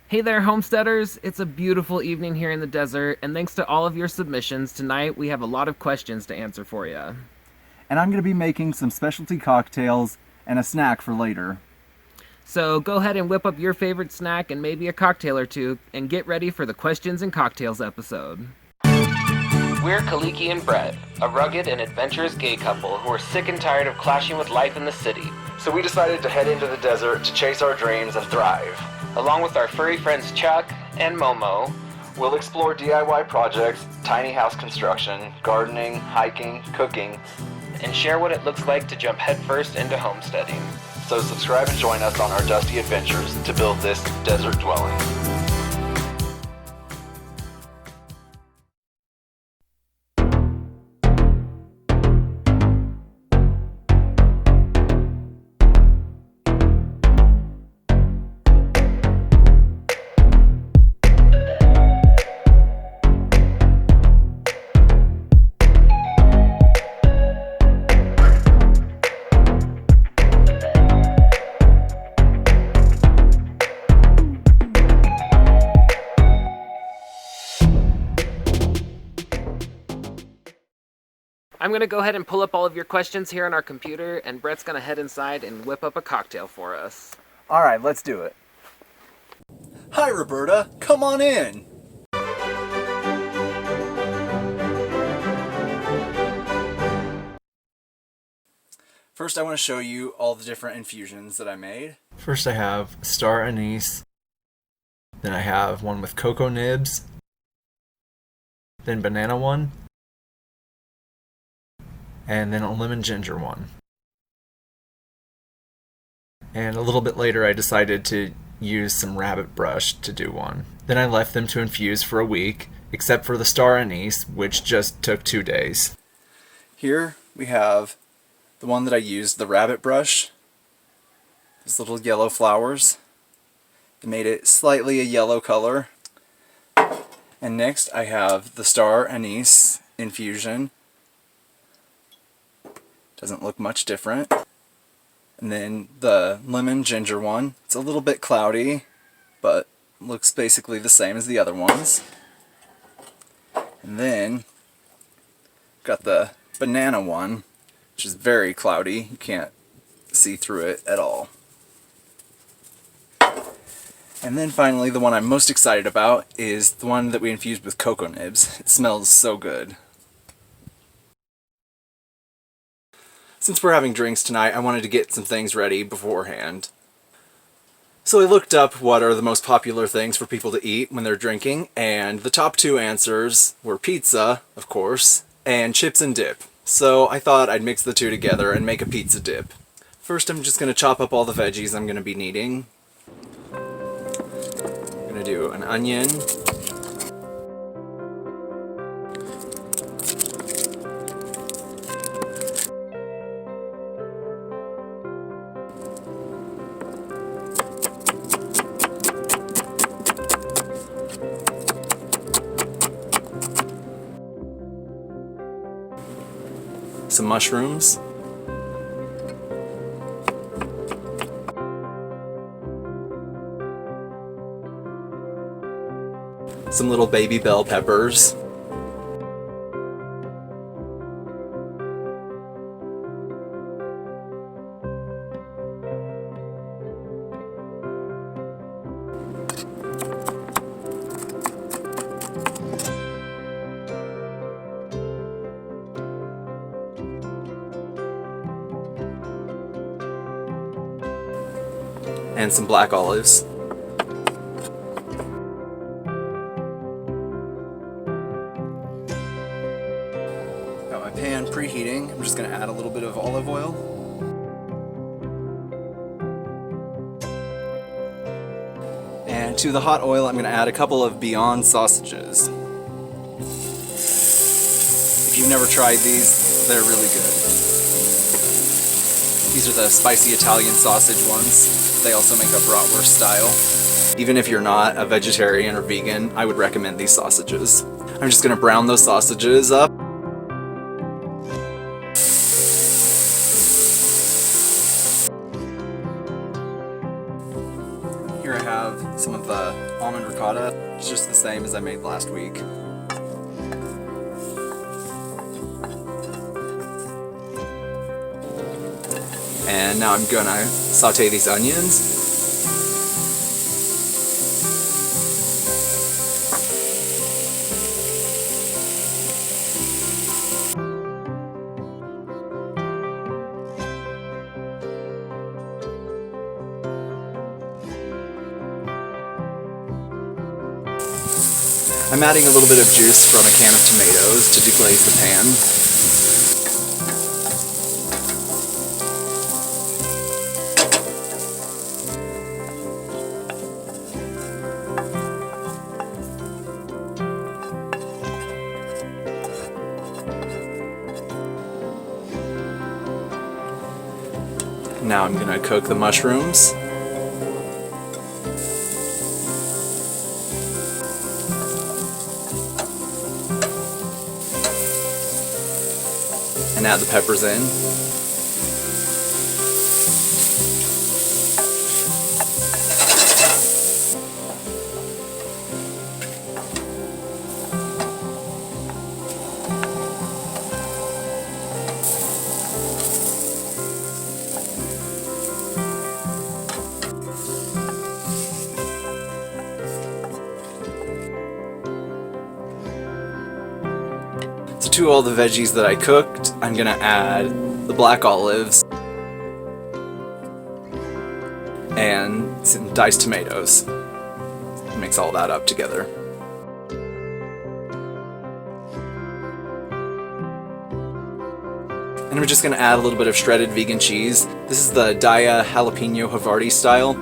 Hey there, homesteaders! It's a beautiful evening here in the desert, and thanks to all of your submissions, tonight we have a lot of questions to answer for you. And I'm going to be making some specialty cocktails and a snack for later. So go ahead and whip up your favorite snack and maybe a cocktail or two, and get ready for the Questions and Cocktails episode. We're Kaliki and Brett, a rugged and adventurous gay couple who are sick and tired of clashing with life in the city. So we decided to head into the desert to chase our dreams and thrive. Along with our furry friends Chuck and Momo, We'll explore DIY projects, tiny house construction, gardening, hiking, cooking, and share what it looks like to jump headfirst into homesteading. so subscribe and join us on our dusty adventures to build this desert dwelling. I'm going to go ahead and pull up all of your questions here on our computer, and Brett's going to head inside and whip up a cocktail for us. All right, let's do it. Hi, Roberta. Come on in. First, I want to show you all the different infusions that I made. First I have star anise, then I have one with cocoa nibs, then banana one, and then a lemon ginger one. And a little bit later I decided to use some rabbit brush to do one. Then I left them to infuse for a week, except for the star anise, which just took 2 days. Here we have the one that I used, the rabbit brush. These little yellow flowers. It made it slightly a yellow color. And next I have the star anise infusion. Doesn't look much different. And then the lemon ginger one. It's a little bit cloudy, but looks basically the same as the other ones. And then got the banana one, which is very cloudy. You can't see through it at all. And then finally, the one I'm most excited about is the one that we infused with cocoa nibs. It smells so good. Since we're having drinks tonight, I wanted to get some things ready beforehand. So I looked up what are the most popular things for people to eat when they're drinking, and the top 2 answers were pizza, of course, and chips and dip. So I thought I'd mix the 2 together and make a pizza dip. First, I'm just going to chop up all the veggies I'm going to be needing. I'm going to do an onion, some mushrooms, some little baby bell peppers, and some black olives. Got my pan preheating. I'm just going to add a little bit of olive oil. And to the hot oil, I'm going to add a couple of Beyond sausages. If you've never tried these, they're really good. These are the spicy Italian sausage ones. They also make a bratwurst style. Even if you're not a vegetarian or vegan, I would recommend these sausages. I'm just going to brown those sausages up. Here I have some of the almond ricotta. It's just the same as I made last week. And now I'm gonna saute these onions. I'm adding a little bit of juice from a can of tomatoes to deglaze the pan. Now I'm gonna cook the mushrooms. And add the peppers in. So to all the veggies that I cooked, I'm gonna add the black olives and some diced tomatoes. Mix all that up together. And I'm just gonna add a little bit of shredded vegan cheese. This is the Daiya jalapeno Havarti style.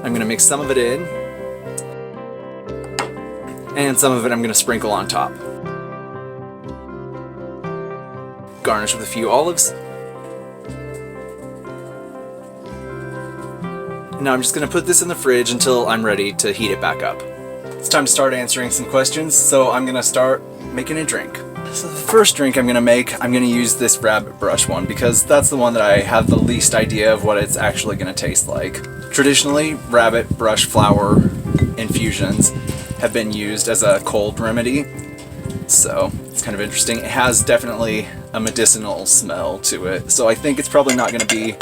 I'm gonna mix some of it in, and some of it I'm gonna sprinkle on top. Garnish with a few olives. And now I'm just gonna put this in the fridge until I'm ready to heat it back up. It's time to start answering some questions, so I'm gonna start making a drink. So the first drink I'm gonna make, I'm gonna use this rabbit brush one because that's the one that I have the least idea of what it's actually gonna taste like. Traditionally, rabbit brush flower infusions have been used as a cold remedy, so it's kind of interesting. It has definitely a medicinal smell to it, so I think it's probably not gonna be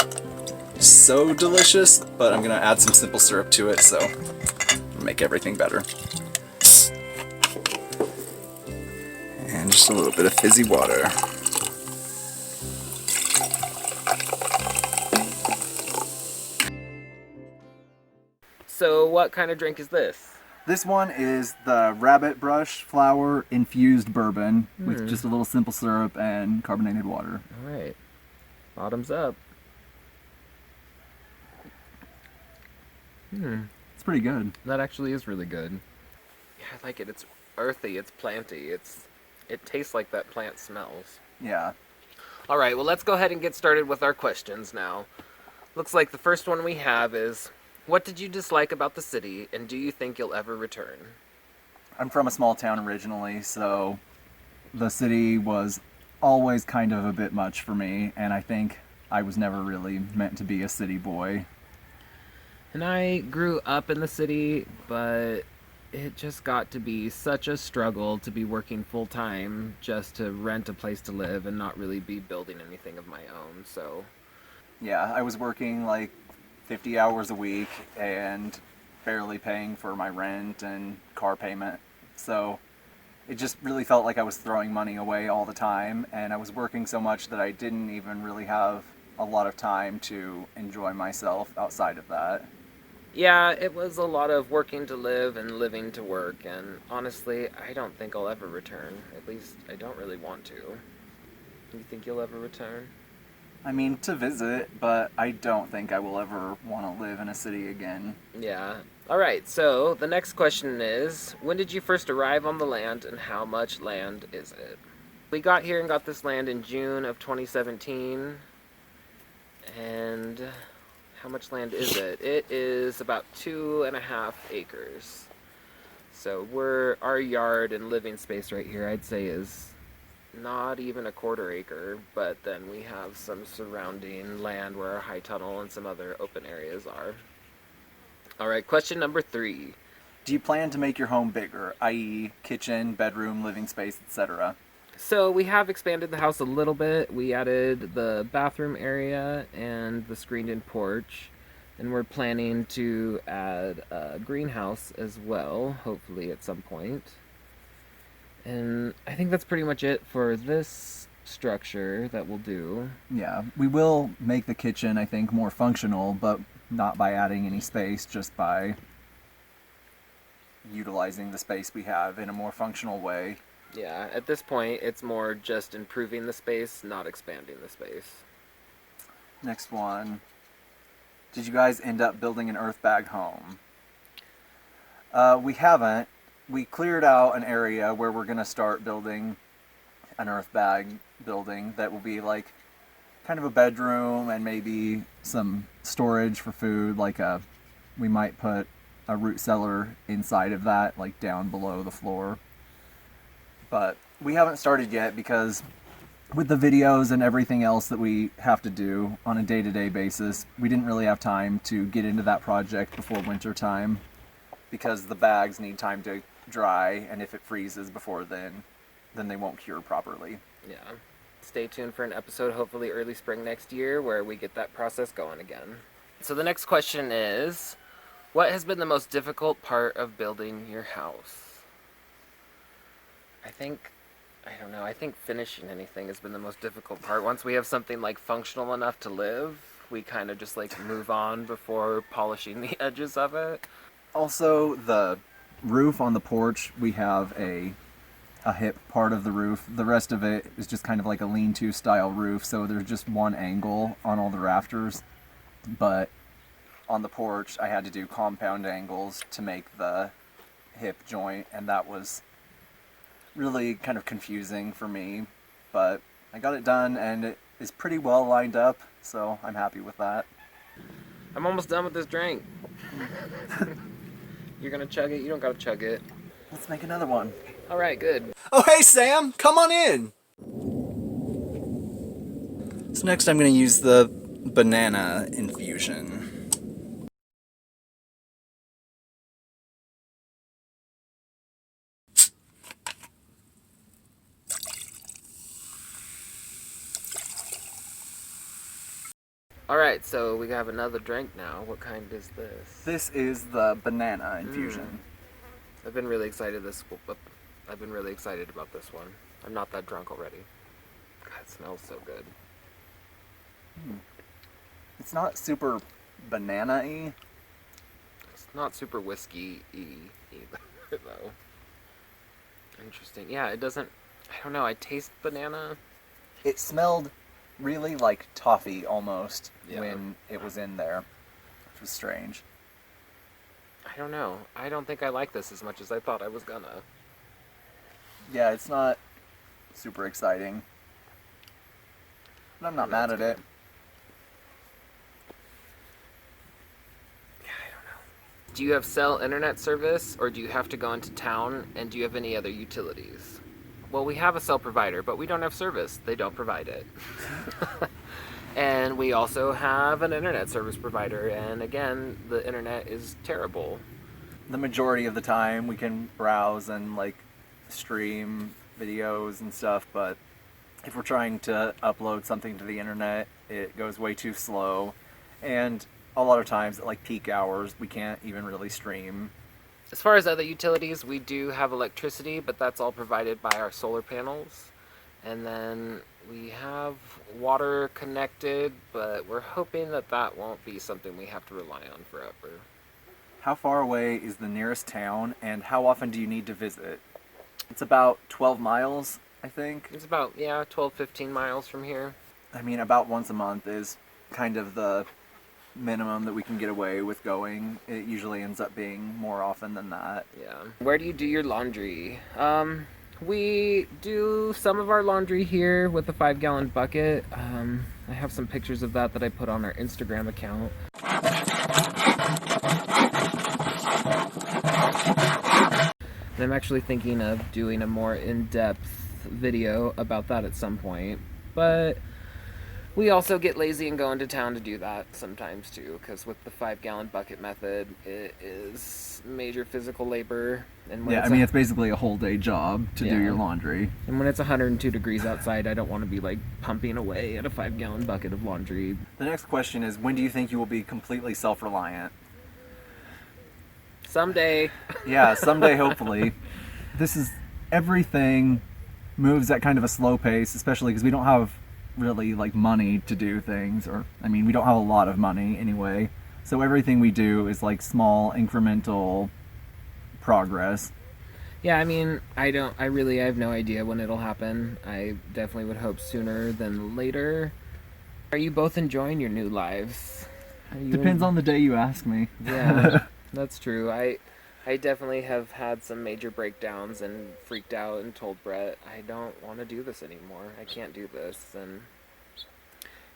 so delicious, but I'm gonna add some simple syrup to it, so it'll make everything better. And just a little bit of fizzy water. So what kind of drink is this? This one is the rabbit brush flower infused bourbon with just a little simple syrup and carbonated water. All right. Bottoms up. It's pretty good. That actually is really good. Yeah, I like it. It's earthy, it's planty, it tastes like that plant smells. Yeah. All right, well, let's go ahead and get started with our questions now. Looks like the first one we have is, what did you dislike about the city, and do you think you'll ever return? I'm from a small town originally, so the city was always kind of a bit much for me, and I think I was never really meant to be a city boy. And I grew up in the city, but it just got to be such a struggle to be working full-time just to rent a place to live and not really be building anything of my own, so... Yeah, I was working like 50 hours a week and barely paying for my rent and car payment, so it just really felt like I was throwing money away all the time, and I was working so much that I didn't even really have a lot of time to enjoy myself outside of that. Yeah, it was a lot of working to live and living to work, and honestly, I don't think I'll ever return. At least, I don't really want to. You think you'll ever return? I mean, to visit, but I don't think I will ever want to live in a city again. Yeah. Alright, so the next question is, when did you first arrive on the land, and how much land is it? We got here and got this land in June of 2017, and... how much land is it? It is about 2.5 acres. So our yard and living space right here, I'd say, is not even a 1/4 acre, but then we have some surrounding land where our high tunnel and some other open areas are. All right, question number 3. Do you plan to make your home bigger, i.e. kitchen, bedroom, living space, etc.? So we have expanded the house a little bit. We added the bathroom area and the screened-in porch, and we're planning to add a greenhouse as well, hopefully at some point. And I think that's pretty much it for this structure that we'll do. Yeah, we will make the kitchen, I think, more functional, but not by adding any space, just by utilizing the space we have in a more functional way. Yeah, at this point, it's more just improving the space, not expanding the space. Next one. Did you guys end up building an earth bag home? We haven't. We cleared out an area where we're going to start building an earth bag building that will be like kind of a bedroom and maybe some storage for food. We might put a root cellar inside of that, like down below the floor. But we haven't started yet because with the videos and everything else that we have to do on a day-to-day basis, we didn't really have time to get into that project before winter time because the bags need time to dry, and if it freezes before then they won't cure properly. Yeah. Stay tuned for an episode, hopefully early spring next year, where we get that process going again. So the next question is, what has been the most difficult part of building your house? I think finishing anything has been the most difficult part. Once we have something like functional enough to live, we kind of just like move on before polishing the edges of it. Also, the roof on the porch, we have a hip part of the roof. The rest of it is just kind of like a lean-to style roof, so there's just one angle on all the rafters. But on the porch, I had to do compound angles to make the hip joint, and that was really kind of confusing for me. But I got it done, and it is pretty well lined up, so I'm happy with that. I'm almost done with this drink. You're gonna chug it? You don't gotta chug it. Let's make another one. All right, good. Oh, hey, Sam, come on in. So next I'm going to use the banana infusion. All right, so we have another drink now. What kind is this? This is the banana infusion. I've been really excited about this one. I'm not that drunk already. God, it smells so good. It's not super banana-y. It's not super whiskey-y either, though. Interesting. Yeah, it doesn't... I don't know, I taste banana. It smelled really like toffee almost Yeah. when it was in there, which was strange. I don't know. I don't think I like this as much as I thought I was gonna. Yeah, it's not super exciting. But I'm not mad at it. Yeah, I don't know. Do you have cell internet service, or do you have to go into town, and do you have any other utilities? Well, we have a cell provider, but we don't have service. They don't provide it. And we also have an internet service provider, and again, the internet is terrible. The majority of the time we can browse and like stream videos and stuff, but if we're trying to upload something to the internet, it goes way too slow, and a lot of times at like peak hours we can't even really stream. As far as other utilities, we do have electricity, but that's all provided by our solar panels. And then we have water connected, but we're hoping that that won't be something we have to rely on forever. How far away is the nearest town, and how often do you need to visit? It's about 12 miles, I think. It's about, 12, 15 miles from here. I mean, about once a month is kind of the minimum that we can get away with going. It usually ends up being more often than that. Yeah. Where do you do your laundry? We do some of our laundry here with a 5-gallon bucket. I have some pictures of that I put on our Instagram account. And I'm actually thinking of doing a more in-depth video about that at some point. But We also get lazy and go into town to do that sometimes too, because with the 5-gallon bucket method, it is major physical labor. And when it's basically a whole day job to do your laundry. And when it's 102 degrees outside, I don't want to be like pumping away at a 5-gallon bucket of laundry. The next question is, when do you think you will be completely self-reliant? Someday. Yeah, someday, hopefully. Everything moves at kind of a slow pace, especially because we don't have really like money to do things, we don't have a lot of money anyway. So everything we do is like small incremental progress. Yeah, I have no idea when it'll happen. I definitely would hope sooner than later. Are you both enjoying your new lives? Depends on the day you ask me. Yeah, that's true. I definitely have had some major breakdowns and freaked out and told Brett, I don't want to do this anymore. I can't do this. And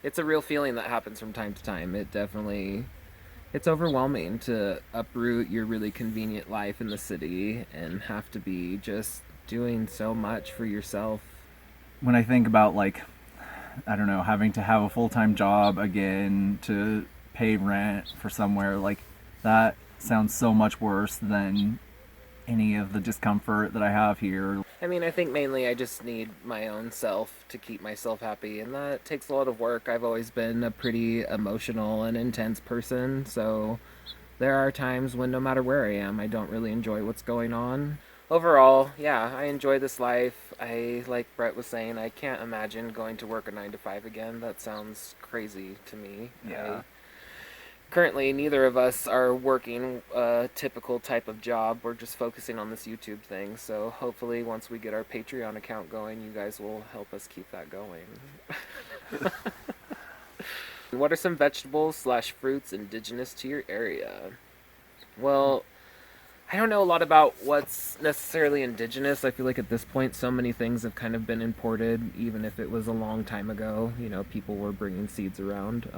it's a real feeling that happens from time to time. It's overwhelming to uproot your really convenient life in the city and have to be just doing so much for yourself. When I think about having to have a full-time job again to pay rent for somewhere, that sounds so much worse than any of the discomfort that I have here. I think mainly I just need my own self to keep myself happy, and that takes a lot of work. I've always been a pretty emotional and intense person, so there are times when no matter where I am, I don't really enjoy what's going on. Overall, yeah, I enjoy this life. Like Brett was saying, I can't imagine going to work a 9 to 5 again. That sounds crazy to me. Yeah. Currently, neither of us are working a typical type of job. We're just focusing on this YouTube thing. So hopefully once we get our Patreon account going, you guys will help us keep that going. What are some vegetables/fruits indigenous to your area? Well, I don't know a lot about what's necessarily indigenous. I feel like at this point, so many things have kind of been imported, even if it was a long time ago. People were bringing seeds around.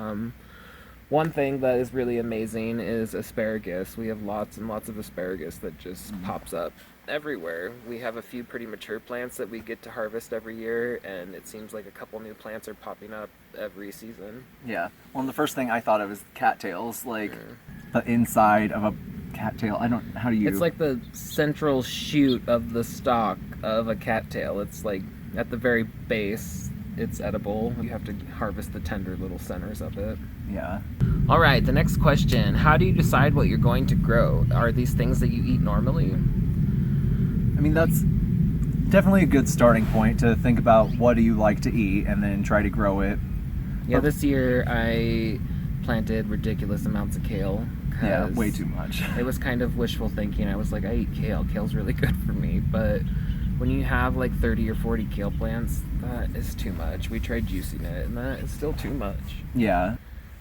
One thing that is really amazing is asparagus. We have lots and lots of asparagus that just pops up everywhere. We have a few pretty mature plants that we get to harvest every year, and it seems like a couple new plants are popping up every season. Yeah. Well, the first thing I thought of is cattails, the inside of a cattail. How do you... It's like the central shoot of the stalk of a cattail. It's like at the very base. It's edible. You have to harvest the tender little centers of it. Yeah. All right, the next question. How do you decide what you're going to grow? Are these things that you eat normally? That's definitely a good starting point to think about what do you like to eat and then try to grow it. Yeah, this year I planted ridiculous amounts of kale. Yeah, way too much. It was kind of wishful thinking. I was like, I eat kale. Kale's really good for me. But when you have 30 or 40 kale plants, that is too much. We tried juicing it, and that is still too much. Yeah.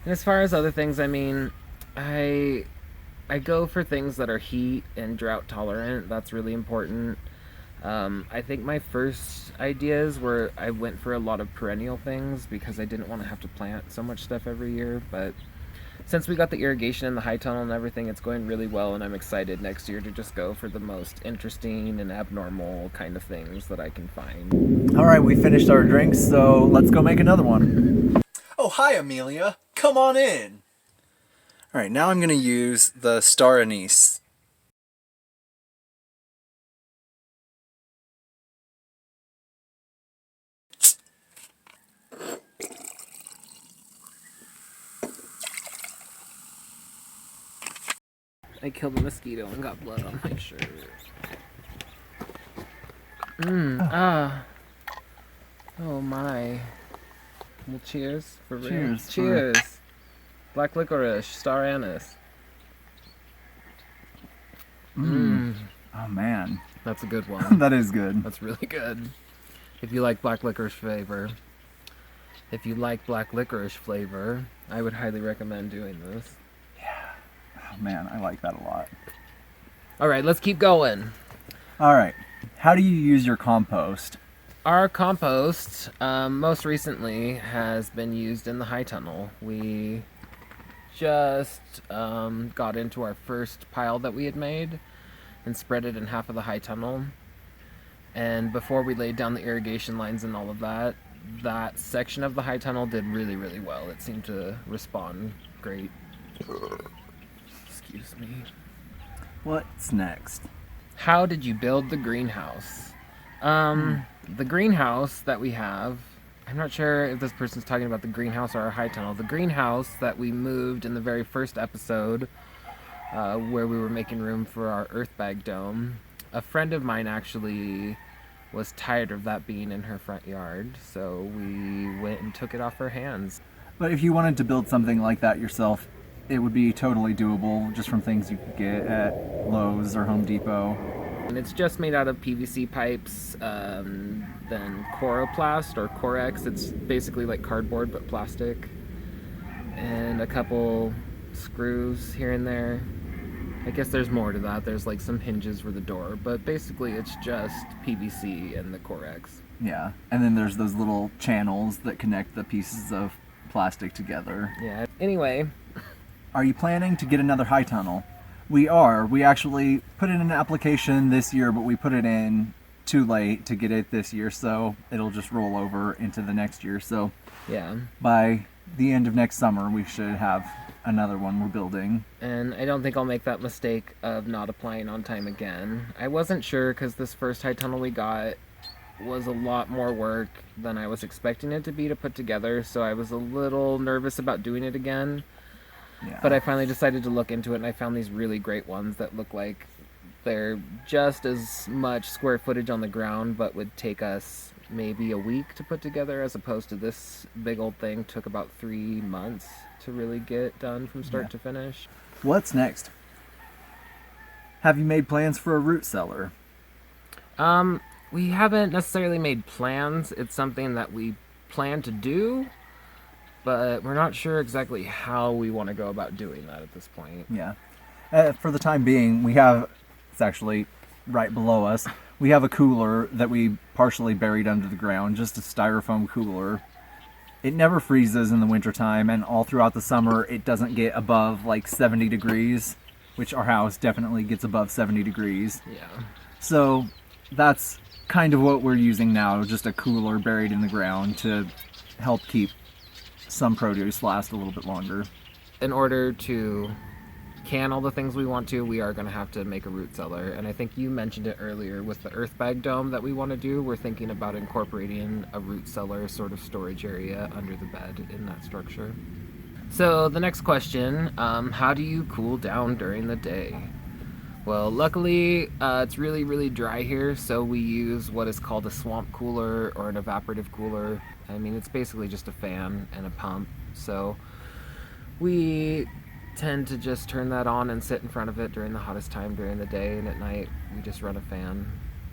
And as far as other things, I go for things that are heat and drought tolerant. That's really important. I think my first ideas were I went for a lot of perennial things because I didn't want to have to plant so much stuff every year. But since we got the irrigation and the high tunnel and everything, it's going really well, and I'm excited next year to just go for the most interesting and abnormal kind of things that I can find. All right, we finished our drinks, so let's go make another one. Oh, hi, Amelia. Come on in. All right, now I'm going to use the star anise. I killed a mosquito and got blood on my shirt. Oh my. Well, cheers for real. Cheers. Cheers. Black licorice, star anise. Oh man. That's a good one. That is good. That's really good. If you like black licorice flavor, I would highly recommend doing this. Oh man, I like that a lot. All right, let's keep going. All right. How do you use your compost? Our compost, most recently, has been used in the high tunnel. We just got into our first pile that we had made and spread it in half of the high tunnel. And before we laid down the irrigation lines and all of that, that section of the high tunnel did really, really well. It seemed to respond great. Excuse me. What's next? How did you build the greenhouse? The greenhouse that we have, I'm not sure if this person's talking about the greenhouse or our high tunnel. The greenhouse that we moved in the very first episode, where we were making room for our earth bag dome, a friend of mine actually was tired of that being in her front yard, so we went and took it off her hands. But if you wanted to build something like that yourself, it would be totally doable just from things you could get at Lowe's or Home Depot. And it's just made out of PVC pipes, then Coroplast or Corex. It's basically like cardboard but plastic. And a couple screws here and there. I guess there's more to that. There's like some hinges for the door, but basically it's just PVC and the Corex. Yeah, and then there's those little channels that connect the pieces of plastic together. Yeah. Anyway. Are you planning to get another high tunnel? We are. We actually put in an application this year, but we put it in too late to get it this year, so it'll just roll over into the next year. So yeah, by the end of next summer, we should have another one we're building. And I don't think I'll make that mistake of not applying on time again. I wasn't sure because this first high tunnel we got was a lot more work than I was expecting it to be to put together, so I was a little nervous about doing it again. Yeah. But I finally decided to look into it, and I found these really great ones that look like they're just as much square footage on the ground, but would take us maybe a week to put together, as opposed to this big old thing took about 3 months to really get done from start to finish. What's next? Have you made plans for a root cellar? We haven't necessarily made plans. It's something that we plan to do, but we're not sure exactly how we want to go about doing that at this point. Yeah. For the time being, it's actually right below us, we have a cooler that we partially buried under the ground, just a styrofoam cooler. It never freezes in the wintertime, and all throughout the summer, it doesn't get above like 70 degrees, which our house definitely gets above 70 degrees. Yeah. So that's kind of what we're using now, just a cooler buried in the ground to help keep some produce last a little bit longer. In order to can all the things we want to, we are going to have to make a root cellar. And I think you mentioned it earlier with the earth bag dome that we want to do. We're thinking about incorporating a root cellar sort of storage area under the bed in that structure. So the next question, how do you cool down during the day? Well, luckily, it's really, really dry here, so we use what is called a swamp cooler or an evaporative cooler. I mean, it's basically just a fan and a pump, so we tend to just turn that on and sit in front of it during the hottest time during the day, and at night we just run a fan.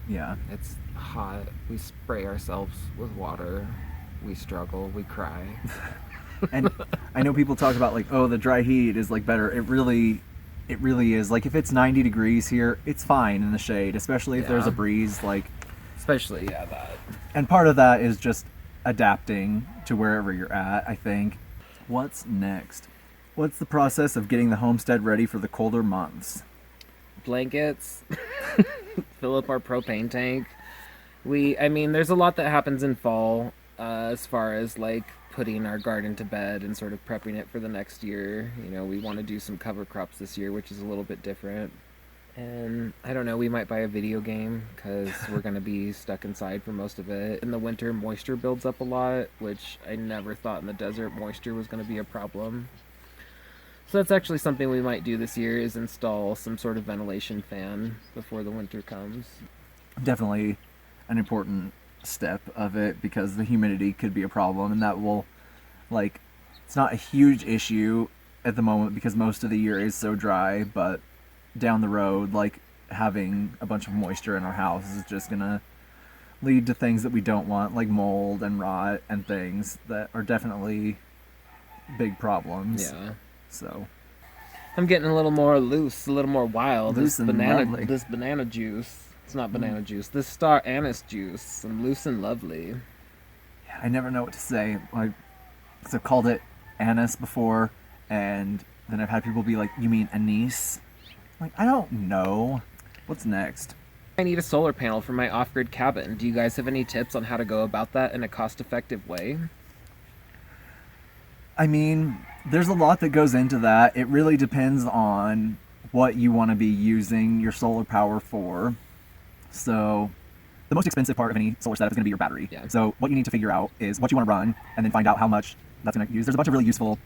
Yeah. It's hot. We spray ourselves with water. We struggle. We cry. And I know people talk about like, oh, the dry heat is like better. It really is. Like if it's 90 degrees here, it's fine in the shade, especially if there's a breeze. Like, especially that. And part of that is just adapting to wherever you're at, I think. What's next? What's the process of getting the homestead ready for the colder months? Blankets. Fill up our propane tank. There's a lot that happens in fall, as far as like putting our garden to bed and sort of prepping it for the next year. You know, we want to do some cover crops this year, which is a little bit different. And I don't know, we might buy a video game because we're going to be stuck inside for most of it. In the winter, moisture builds up a lot, which I never thought in the desert moisture was going to be a problem. So that's actually something we might do this year, is install some sort of ventilation fan before the winter comes. Definitely an important step of it, because the humidity could be a problem, and that will, like, it's not a huge issue at the moment because most of the year is so dry, but down the road, like, having a bunch of moisture in our house is just gonna lead to things that we don't want, like mold and rot and things that are definitely big problems. Yeah. So I'm getting a little more loose, a little more wild. Loose This and lovely. This banana juice. It's not banana juice. This star anise juice. I'm loose and lovely. I never know what to say. Like, 'cause I've called it anise before, and then I've had people be like, "You mean anise?" Like, I don't know. What's next? I need a solar panel for my off-grid cabin. Do you guys have any tips on how to go about that in a cost-effective way? I mean, there's a lot that goes into that. It really depends on what you want to be using your solar power for. So the most expensive part of any solar setup is going to be your battery. Yeah. So what you need to figure out is what you want to run and then find out how much that's going to use. There's a bunch of really useful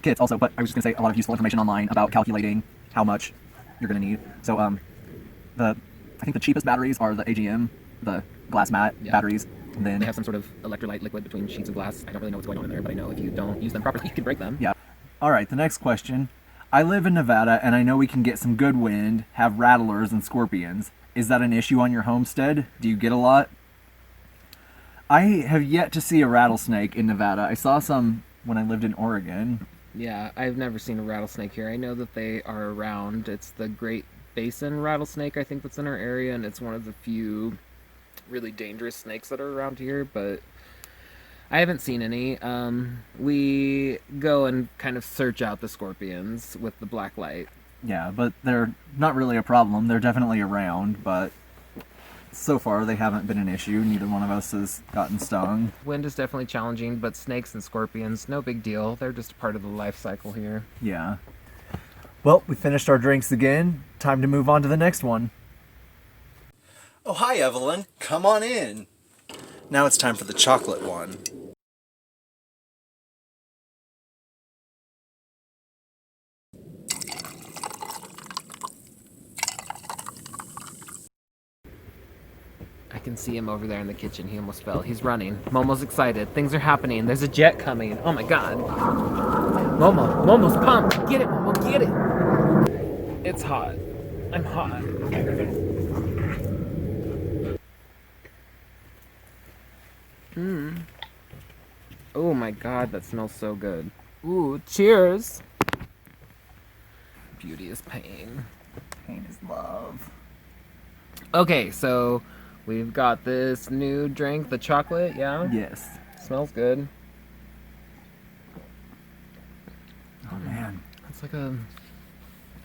kits also, but I was just going to say a lot of useful information online about calculating how much you're going to need. So I think the cheapest batteries are the AGM, the glass mat batteries. And then They have some sort of electrolyte liquid between sheets of glass. I don't really know what's going on in there, but I know if you don't use them properly, you can break them. Yeah. All right, the next question. I live in Nevada, and I know we can get some good wind, have rattlers and scorpions. Is that an issue on your homestead? Do you get a lot? I have yet to see a rattlesnake in Nevada. I saw some when I lived in Oregon. Yeah, I've never seen a rattlesnake here. I know that they are around. It's the Great Basin rattlesnake, I think, that's in our area, and it's one of the few really dangerous snakes that are around here, but I haven't seen any. We go and kind of search out the scorpions with the black light. Yeah, but they're not really a problem. They're definitely around, but so far they haven't been an issue. Neither one of us has gotten stung. Wind is definitely challenging, but snakes and scorpions, no big deal. They're just part of the life cycle here. Yeah. Well, we finished our drinks again. Time to move on to the next one. Oh, hi, Evelyn. Come on in. Now it's time for the chocolate one. I can see him over there in the kitchen. He almost fell. He's running. Momo's excited. Things are happening. There's a jet coming. Oh my god. Momo's pumped. Get it, Momo, get it. It's hot. I'm hot. Oh my god, that smells so good. Ooh, cheers. Beauty is pain. Pain is love. Okay, so we've got this new drink, the chocolate, yeah? Yes. Smells good. Oh man. It's like a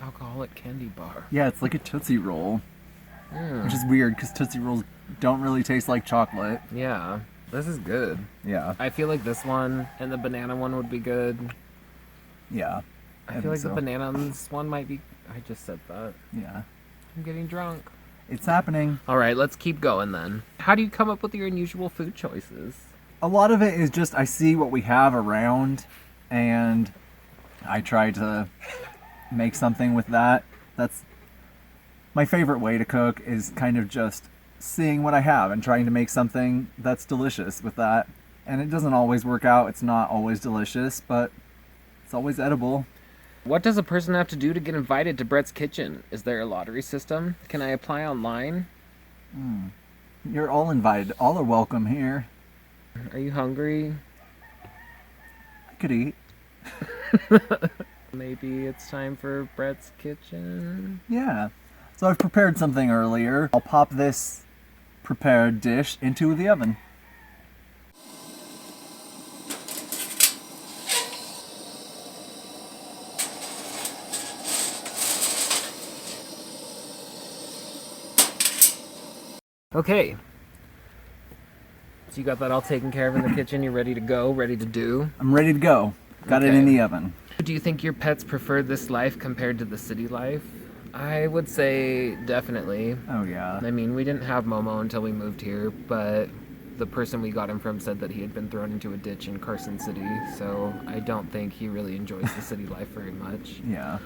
alcoholic candy bar. Yeah, it's like a Tootsie Roll. Which is weird because Tootsie Rolls don't really taste like chocolate. Yeah, this is good. Yeah. I feel like this one and the banana one would be good. Yeah. I feel like the banana on this one might be... I just said that. Yeah. I'm getting drunk. It's happening. All right, let's keep going then. How do you come up with your unusual food choices? A lot of it is just I see what we have around and I try to make something with that. That's my favorite way to cook, is kind of just seeing what I have and trying to make something that's delicious with that. And it doesn't always work out. It's not always delicious, but it's always edible. What does a person have to do to get invited to Brett's Kitchen? Is there a lottery system? Can I apply online? You're all invited. All are welcome here. Are you hungry? I could eat. Maybe it's time for Brett's Kitchen. Yeah. So I've prepared something earlier. I'll pop this prepared dish into the oven. Okay. So you got that all taken care of in the kitchen. You're ready to go, ready to do. I'm ready to go. Got it in the oven. Do you think your pets prefer this life compared to the city life? I would say definitely. Oh yeah. I mean, we didn't have Momo until we moved here, but the person we got him from said that he had been thrown into a ditch in Carson City, so I don't think he really enjoys the city life very much. Yeah.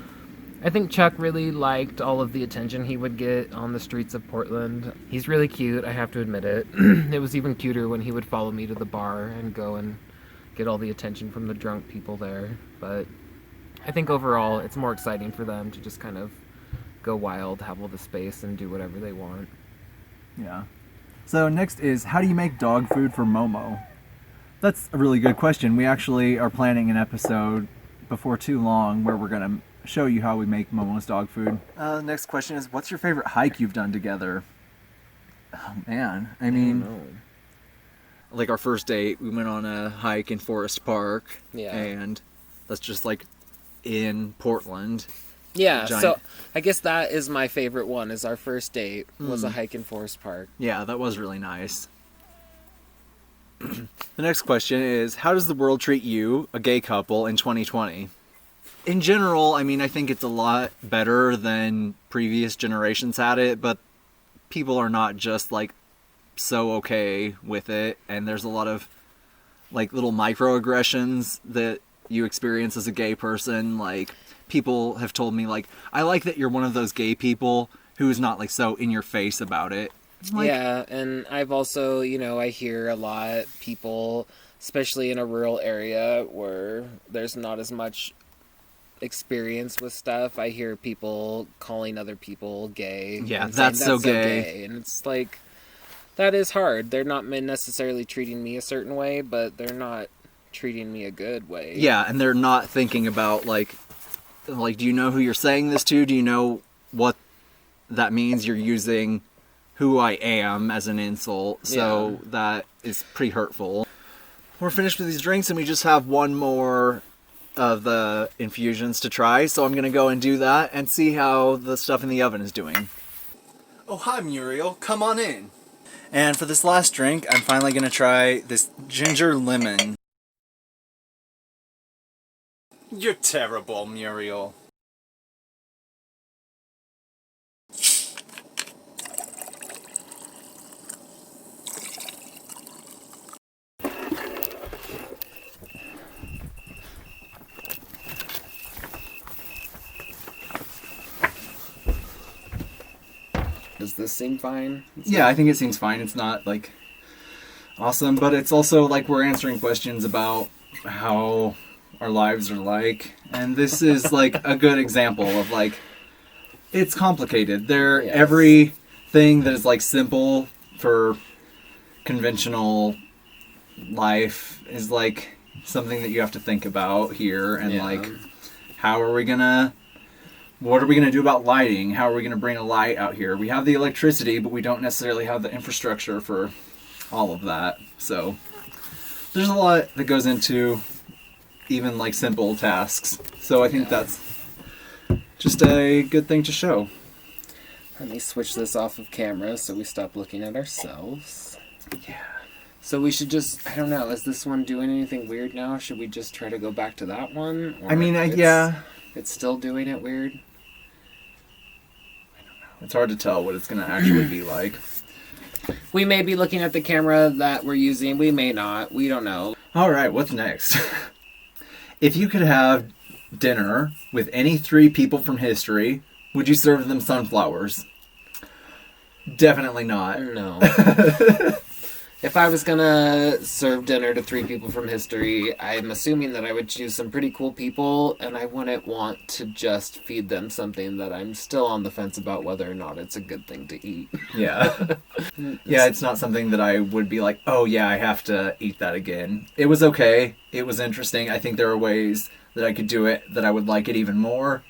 I think Chuck really liked all of the attention he would get on the streets of Portland. He's really cute, I have to admit it. It was even cuter when he would follow me to the bar and go and get all the attention from the drunk people there. But I think overall it's more exciting for them to just kind of go wild, have all the space, and do whatever they want. Yeah. So next is, how do you make dog food for Momo? That's a really good question. We actually are planning an episode before too long where we're going to show you how we make Momo's dog food. Next question is, what's your favorite hike you've done together? Oh man, I mean, Like our first date, we went on a hike in Forest Park. Yeah. And that's just like in Portland. Yeah, giant. so I guess that is my favorite one, is our first date was a hike in Forest Park. Yeah, that was really nice. The next question is, how does the world treat you, a gay couple, in 2020? In general, I mean, I think it's a lot better than previous generations had it, but people are not just, like, so okay with it, and there's a lot of, like, little microaggressions that you experience as a gay person. Like, people have told me, like, I like that you're one of those gay people who's not, like, so in your face about it. Like, Yeah, and I've also, I hear a lot people, especially in a rural area where there's not as much experience with stuff. I hear people calling other people gay. Yeah, and that's saying, so gay. And it's like, that is hard. They're not necessarily treating me a certain way, but they're not treating me a good way. yeah, and they're not thinking about, like, do you know who you're saying this to? Do you know what that means? You're using who I am as an insult, so that is pretty hurtful. We're finished with these drinks, and we just have one more of the infusions to try, so I'm going to go and do that and see how the stuff in the oven is doing. Oh, hi, Muriel. Come on in. And for this last drink, I'm finally going to try this ginger lemon. You're terrible, Muriel. Does this seem fine? Yeah, I think it seems fine. It's not, like, awesome, but it's also, like, we're answering questions about how our lives are like, and this is, like, a good example of, like, it's complicated. Everything that is, like, simple for conventional life is, like, something that you have to think about here, and, like, what are we going to do about lighting? How are we going to bring a light out here? We have the electricity, but we don't necessarily have the infrastructure for all of that. So there's a lot that goes into even, like, simple tasks. So I think that's just a good thing to show. Let me switch this off of camera so we stop looking at ourselves. Yeah. So we should just, I don't know, is this one doing anything weird now? Should we just try to go back to that one? Or I mean, yeah. It's still doing it weird? It's hard to tell what it's going to actually be like. We may be looking at the camera that we're using. We may not. We don't know. All right, what's next? If you could have dinner with any 3 people from history, would you serve them sunflowers? Definitely not. No. If I was gonna serve dinner to 3 people from history, I'm assuming that I would choose some pretty cool people, and I wouldn't want to just feed them something that I'm still on the fence about whether or not it's a good thing to eat. Yeah. Yeah, it's not something that I would be like, oh yeah, I have to eat that again. It was okay. It was interesting. I think there are ways that I could do it that I would like it even more.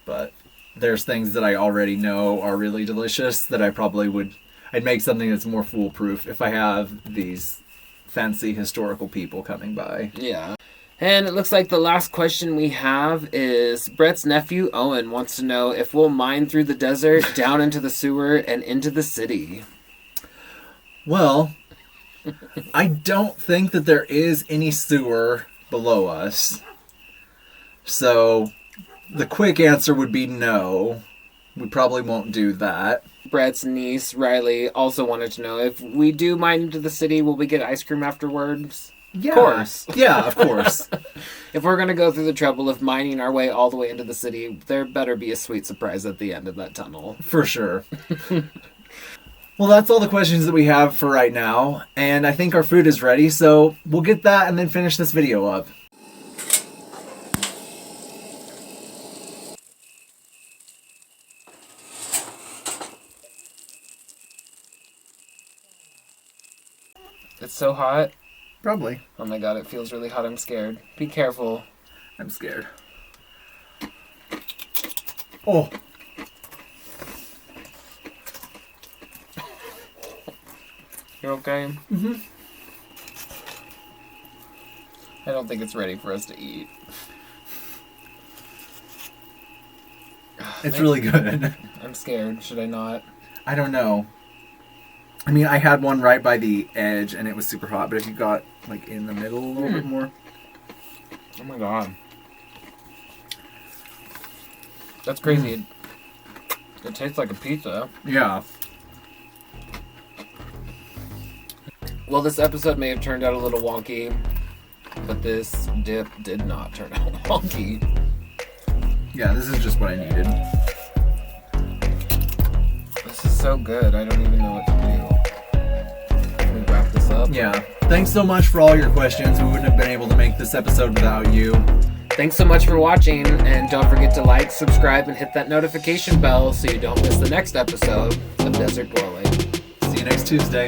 But there's things that I already know are really delicious that I probably would... I'd make something that's more foolproof if I have these fancy historical people coming by. Yeah. And it looks like the last question we have is Brett's nephew, Owen, wants to know if we'll mine through the desert, down into the sewer, and into the city. Well, I don't think that there is any sewer below us. So the quick answer would be no. We probably won't do that. Brett's niece, Riley, also wanted to know if we do mine into the city, will we get ice cream afterwards? Yeah. Of course. Yeah, of course. If we're going to go through the trouble of mining our way all the way into the city, there better be a sweet surprise at the end of that tunnel. For sure. Well, that's all the questions that we have for right now, and I think our food is ready, so we'll get that and then finish this video up. It's so hot. Probably. Oh my god, it feels really hot. I'm scared. Be careful. I'm scared. Oh. You're okay? Mm-hmm. I don't think it's ready for us to eat. It's really good. I'm scared. Should I not? I don't know. I mean, I had one right by the edge, and it was super hot. But if you got like in the middle a little bit more, Oh my god. That's crazy. It tastes like a pizza. yeah. Well, this episode may have turned out a little wonky, but this dip did not turn out wonky. Yeah, this is just what I needed. This is so good. I don't even know what to do. Can we wrap this up? Yeah. Thanks so much for all your questions. We wouldn't have been able to make this episode without you. Thanks so much for watching, and don't forget to like, subscribe, and hit that notification bell so you don't miss the next episode of Desert Dwelling. See you next Tuesday.